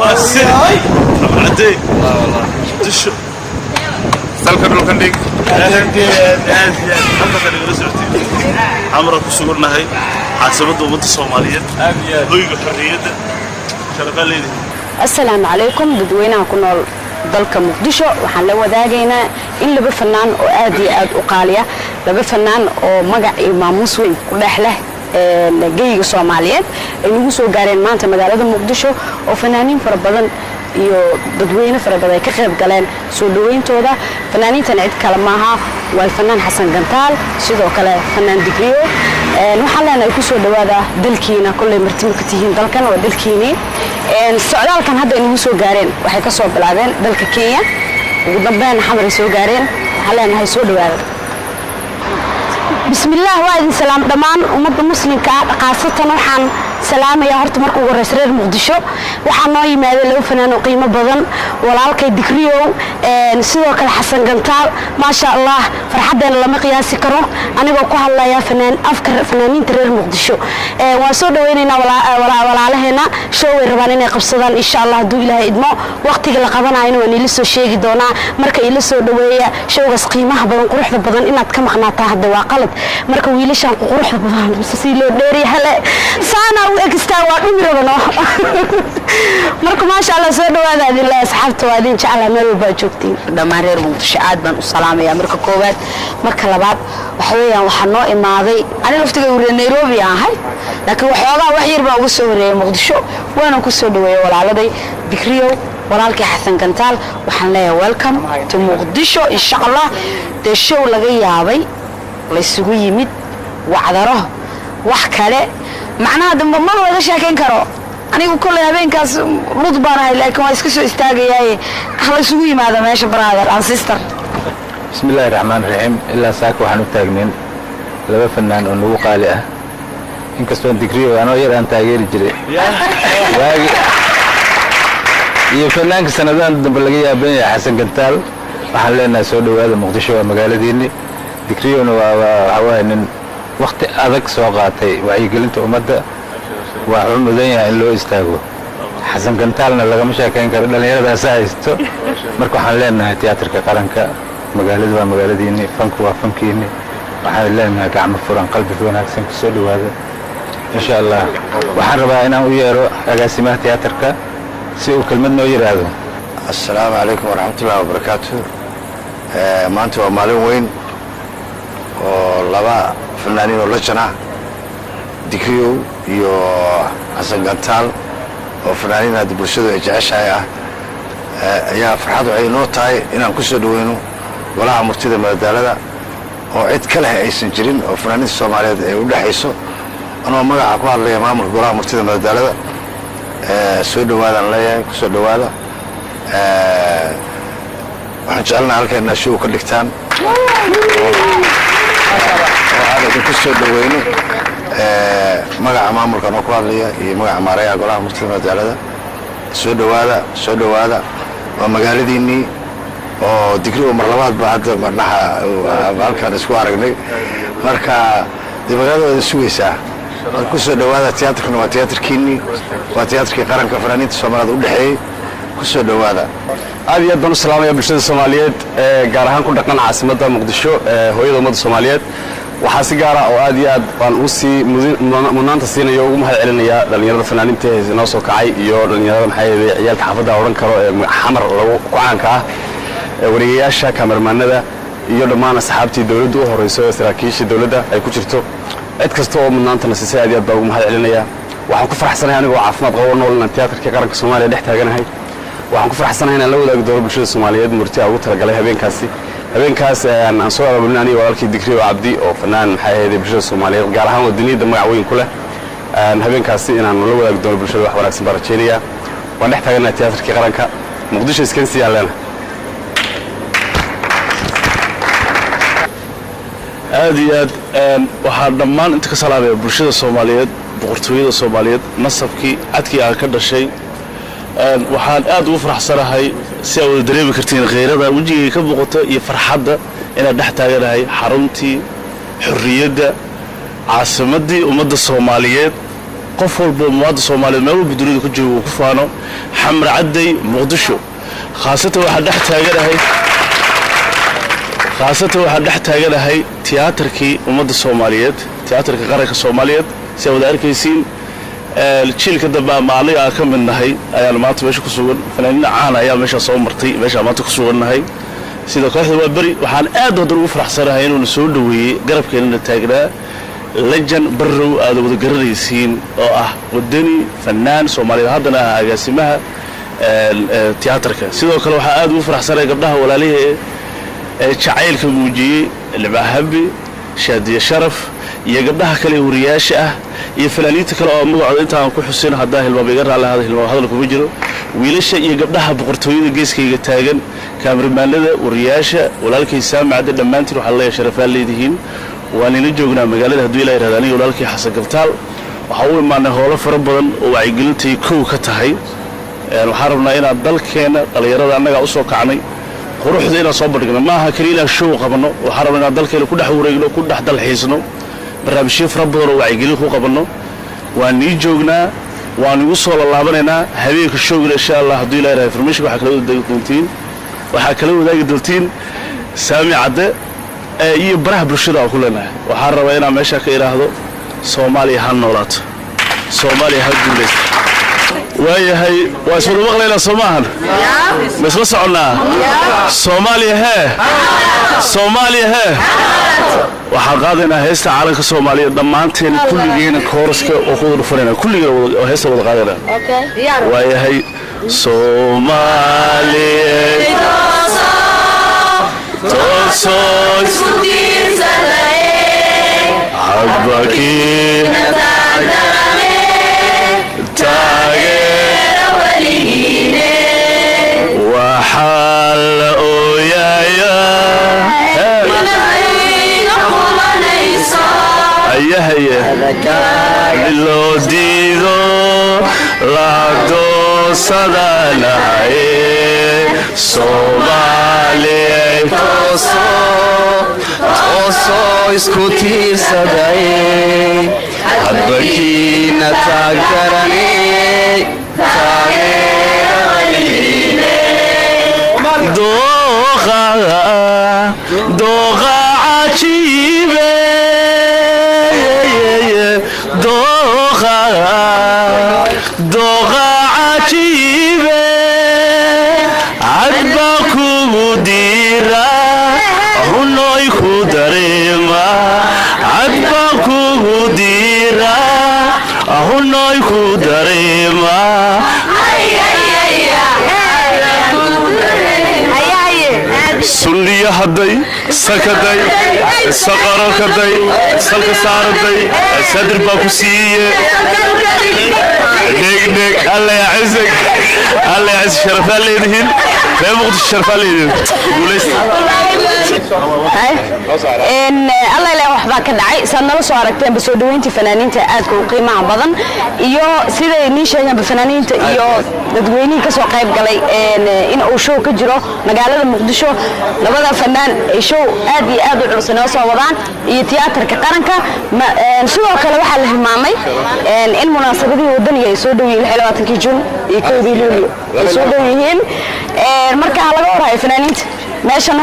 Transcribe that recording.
عدي لا والله دشو سالك بالكنديك عمرك سوقنا هاي عاصمة ومنطقة الصومالية هوي حرية شرف لي السلام عليكم dadweynaha ku nool dalka Muqdisho waxaan la wadaagaynaa in laba fanaan oo aad iyo aad u qaaliya laba fanaan oo magac iyo maamuus weyn ku dhaxleh geyga Soomaaliyeed ay ugu soo gaareen maanta magaalada Muqdisho oo fanaaniin fara badan iyo dadweyne fara badan ka qayb galeen soo dhaweyntooda fanaaniintan cid kale maaha waa fanaan Xasan Gantaal sidoo kale fanaan Digriyo waxaan leenahay ku soo dhawaada dalkiina kulay martimo ka tihiin dalkan waa dalkiini socdaalkan hadda inuu soo gaareen waxay ka soo bilaabeen dalka Kenya ugu dambeyn xamar ay soo gaareen waxaan leenahay soo dhawaada bismillaah waa idin salaam dhamaan ummadda muslimka qaasatan waxaan salaamaya horta markuu horeys reer Muqdisho waxaan noo yimaaday laba fanaan oo qiimo badan walaalkay Digriyo sidoo kale Xasan Gantaal ma sha Allah farxadeena lama qiyaasi karo anigoo ku hadlaya fanaaniinta reer Muqdisho waan soo dhaweynaynaa walaalaheena show ay rabaan inay qabsadaan insha Allah haduu Ilaahay idmo waqtiga la qabanayo waan ila soo sheegi doonaa marka ila soo dhaweeya showgaas qiimaha badan quruxda badan inaad ka maqnaataa hadda waa qalad marka wiilashan quruxda badan si loo dheeriyahay saana u egstaa waa dhumirabano marka ma sha Allah soo dhawaada adilaa asxaabta waa idin jecel meel walba joogtiin dhamaan reer Muqdisho aad baan u salaamaya marka koowaad marka labaad waxa weeyaan waxa noo imaaday aniga waqtiga uu Nairobi ahay laakiin waxoogaa wax yar baa ugu soo wareeyay Muqdisho waana ku soo dhaweeyay walaaladay Digriyo walaalkay Xasan Gantaal waxaan leeyahay welcome to Muqdisho insha Allah de show laga yaabay la isugu yimid wacdaro wax kale macnaha damba ma wada sheekan karo anigu kulay habeenkaas lud baan ahay laakiin waa iska soo istaagayay hal isugu yimaada meesha brother and sister bismillaahir rahmaanir rahiim illa saaka waxaan u taagnin laba fanaan oo nagu qaali ah inkastoo Digriyo anoo yar aan taageeri jiray waagi iyo fanaanka sanadan dambe laga yaabay Xasan Gantaal waxaan leenahay soo dhawaada Muqdisho waa magaaladiini Digriyona waa nin waqti adag soo qaatay wacyigelinta ummadda waa mudan yahay in loo istaago Xasan Gantaalna lagama sheekayn karo dhalinyaradaas haysto marka waxaan leenahay tiyaatarka qaranka magaalada waa magaaladiini fanku waa fankiini waxaan leenahay gacmo furan qalbi wanaagsan ku soo dhawaada insha Allah waxaan rabaa inaan u yeero agaasimaha tiyaatarka si uu kelmad noo yiraahdo assalaamu calaykum waraxmatullaahi wabarakaatuh maanta waa maalin weyn oo laba fanaaniin oo la jana Digriyo iyo Xasan Gantaal oo fanaaniin aad bulshadu ay jeceshahay ayaa farxad ay noo tahay inaan ku soo dhaweyno golaha murtida madadaalada oo cid kale aysan jirin oo fanaaniinta Soomaaliyeed ay u dhaxayso anoo magaca ku hadlaya maamulka golaha murtida madadaalada soo dhawaadaan leeyahay ku soo dhawaada waxaan jecelnahay halkan show ka dhigtaan waxaan ku soo dhaweyno magaca maamulka oo ku hadlaya iyo magaca maarayaha golaha murtida madadaalada soo dhawaada waa magaaladiini oo Digriyo mar labaad baa hadda marnaha halkan isku aragnay marka dibadooda sugaysaa ku soo dhawaada tiyaatarkuna waa tiyaatarkiini waa tiyaatarkii qaranka fanaaniinta Soomaaliyeed u dhaxeeyay ku soo dhawaada aad iyo aad baan u salaamaya bulshada Soomaaliyeed gaar ahaan ku dhaqan caasimadda Muqdisho hooyada ummadda Soomaaliyeed waxaa si gaar ah oo aad iyo aad baan u sii mudnaanta siinayo ugu mahad celinaya dhalinyarada fanaaniinta ee noo soo kacay iyo dhalinyarada maxay ahayd ciyaalka xaafadda oran karo ee xamar lagu ku caanka ah wariyayaasha kamermanada iyo dhammaan asxaabtii dawladda u horeyso saraakiisha dawladda ay ku jirto cid kasta oo mudnaantana siisay aad iyo aad baan ugu mahad celinaya waxaan ku faraxsanahay anigoo caafimaad qabo nool inaan tiyaatarka qaranka Soomaaliya dhex taaganahay waxaan ku faraxsanahay inaan la wadaagi doono bulshada Soomaaliyeed murti ugu talagalay habeenkaas aan soo abaabulnay aniga walaalkii Digriyo Cabdi oo fanaan maxay ahayd bulshada Soomaaliyeed gaar ahaan wadaniyada magac weyn ku leh habeenkaasi inaan la wadaagi doono bulshada wax wanaagsan baan rajeynaya waan dhex taaganahay tiyaatarka qaranka Muqdisho iskansi yaalana aad iyo aad waxaan dhammaan inta ka salaamaya bulshada Soomaaliyeed boqortooyada Soomaaliyeed nasabkii cadkii aan ka dhashay waxaan aad ugu faraxsanahay si aad dareemi kartiin qeyrada wajigayga ka muuqata iyo farxadda inaan dhex taaganahay xaruntii xurriyadda caasimadii ummadda Soomaaliyeed qof walba muwaadin Soomaaliyeed meel walba dunida ku joogo ku faano xamar cadday Muqdisho khaasatan waxaan dhex taaganahay tiyaatarkii ummadda Soomaaliyeed tiyaatarka qaranka Soomaaliyeed si wada arkaysiin jiilka dambe maalin aan ka midnahay ayaan maanta meesha ku sugan fanaaniin caan ayaa meesha soo martay meesha maanta ku sugannahay sida kooxda waa bari waxaan aad ugu faraxsanahay inuu soo dhaweeyay garabkeena taagnaa lejan barrow aad wada garanaysiin oo ah wadani fanaan Soomaaliyeed haddana agaasimaha tiyaatarka sidoo kale waxaa aad ugu faraxsanahay gabdhaha walaalihiin jacaylka muujiyay Libahabi Shaadiya Sharaf iyo gabdhaha kale wariyaasha ah iyo fanaaniinta kale oo magacooda inta aan ku xusin hadaa hilmaam iga raalahay hilmaam hadalku ma jiro wiilasha iyo gabdhaha boqortooyada geeskayga taagan kaamiramanada wariyaasha walaalkay saamacada dhamaantiin waxa la sharafaan leedihiin waan ina joognaa magaalada haduu ilaahay raadaan iyo walaalkay Xasan Galtaal waxa uu imaanay howlo fara badan oo wacyigelintii koow ka tahay waxaan rabnaa inaan dalkeena dhalinyarada annaga u soo kacnay quruxda inaan soo bandhigno maaha kaliya show qabano waxaan rabnaa inaan dalkeena ku dhex wareegno ku dhex dalxiisno barnaamijyo fara badan oo wacyigelin ku qabano waan nii joognaa waan ugu soo laabanayna habeenka showga insha Allah haduu ilaahay information waxa kala wadaagi doontiin saami cadde iyo baraha bulshada ku leenahay waxaan rabaa inaan meesha ka iraahdo Soomaaliya ha noolaato Soomaaliya ha guulaysto waayahay waa isku maqlaynaa Soomahan ma isla soconaa Soomaaliya hee waxaan qaadaynaa heesta caalanka Soomaaliya dhammaanteen kulligeena kooraska oo ku dhufanayna kulligeena oo heesta wada qaadayna waayahay Soomaaliya tooso isku diirsaday abaki taageera waligiine waxal ooyaya ayahaye loo diido laagdoosadanahaye Soomaaliya tooso isku tiirsaday hadbakiina taageerane taageera waligiine dooqa cajiibe dooqa cajiibe cadba kugu diira hunoy ku dareema cadba kugu diira hunoy ku dareema sunniya hadday sakaday saqaro kaday salka saaraday sadr baa ku siiye deg alla ya sharafaa leedihiin reer Muqdisho sharafaa leedihiin guulaysta alla ilaahay waxbaa ka dhacay san nala soo aragteen soo dhaweyntii fanaaniinta aadka u qiimaha badan iyo siday ni sheegan fanaaniinta iyo dadweynaha ka soo qayb galay in uu show ka jiro magaalada Muqdisho labada fanaan ay show aad iyo aad u culus noo soo wadaan iyo tiyaatarka qaranka sidoo kale waxa la hilmaamay in munaasabadii wadaniga ay soo dhaweeyeen 22 June iyo 1 Luulyo ay soo dhaweeyeen marka laga warayo fanaaniinta meeshan